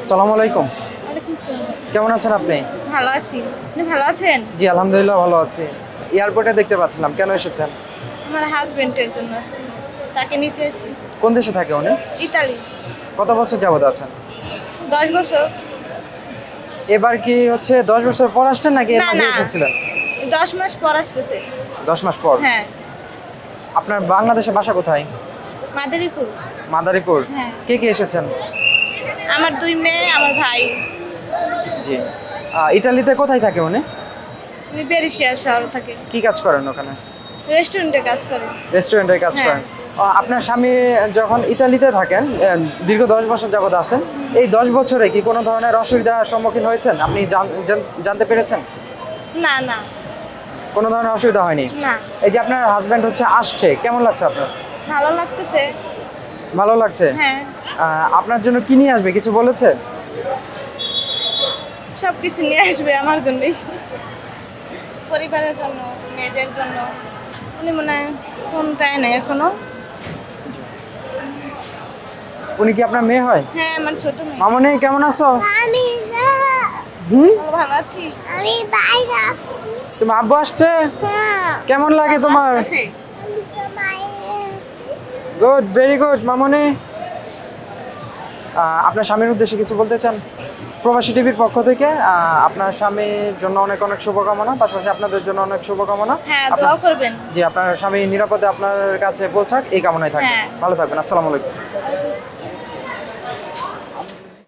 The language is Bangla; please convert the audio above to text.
আসসালামু আলাইকুম। ওয়ালাইকুম আসসালাম। কেমন আছেন আপনি? ভালো আছি। আপনি ভালো আছেন? জি, আলহামদুলিল্লাহ ভালো আছি। এয়ারপোর্টে দেখতে পাচ্ছিলাম। কেন এসেছেন? আমার হাজবেন্ডের জন্য আসছি। তাকে নিতে আসি। কোন দেশে থাকে উনি? ইতালি। কত বছর যাবত আছেন? 10 বছর। এবার কি হচ্ছে ১০ বছর পর আসছেন নাকি এর না, মাঝে না। এসেছিলেন? 10 মাস পর আসতেছে। ১০ মাস পর। হ্যাঁ, আপনার বাংলাদেশে বাসা কোথায়? মাদারীপুর। মাদারীপুর। হ্যাঁ। কে এসেছেন? আমার 2 মেয়ে, আমার ভাই। জি। ইতালিতে কোথায় থাকে উনি? উনি পেরিসিয়া শহরে থাকে। কি কাজ করেন ওখানে? রেস্টুরেন্টে কাজ করে। রেস্টুরেন্টে কাজ হ্যাঁ। করেন। আপনার স্বামী যখন ইতালিতে থাকেন, দীর্ঘ ১০ বছর যাবত আসেন। এই ১০ বছরে কি কোনো ধরনের অসুবিধার সম্মুখীন হয়েছেন? আপনি জানতে পেরেছেন? না, না, কোনো ধরনের অসুবিধা হয়নি? না। এই যে আপনার হাজব্যান্ড হচ্ছে আসছে, কেমন লাগছে আপনার? ভালো লাগতেছে। ভালো লাগছে? হ্যাঁ, আপনার জন্য কি নিয়ে আসবে কিছু বলেছে? সবকিছু নিয়ে আসবে আমার জন্যই। পরিবারের জন্য, মেয়েদের জন্য। উনি মনে হয় ফোন দেয় না এখনো। উনি কি আপনার মেয়ে হয়? হ্যাঁ, আমার ছোট মেয়ে। মামনি কেমন আছো? আমি না, হুম? ভালো আছি। আমি বাইরে আছি। তুমি আব্বু আসছে? হ্যাঁ, কেমন লাগে তোমার? আসতেছে। আমি তো বাইরে আছি। গুড, ভেরি গুড মামনি। আপনার স্বামীর উদ্দেশ্যে কিছু বলতে চান? প্রবাসী টিভির পক্ষ থেকে আপনার স্বামীর জন্য অনেক অনেক শুভকামনা, পাশাপাশি আপনাদের জন্য অনেক শুভকামনা। হ্যাঁ, আপনার- দোয়া করবেন। জি, আপনার স্বামী নিরাপদে আপনার কাছে পৌঁছাক এই কামনায় থাকবেন। হ্যাঁ। ভালো থাকবেন। আসসালামু আলাইকুম।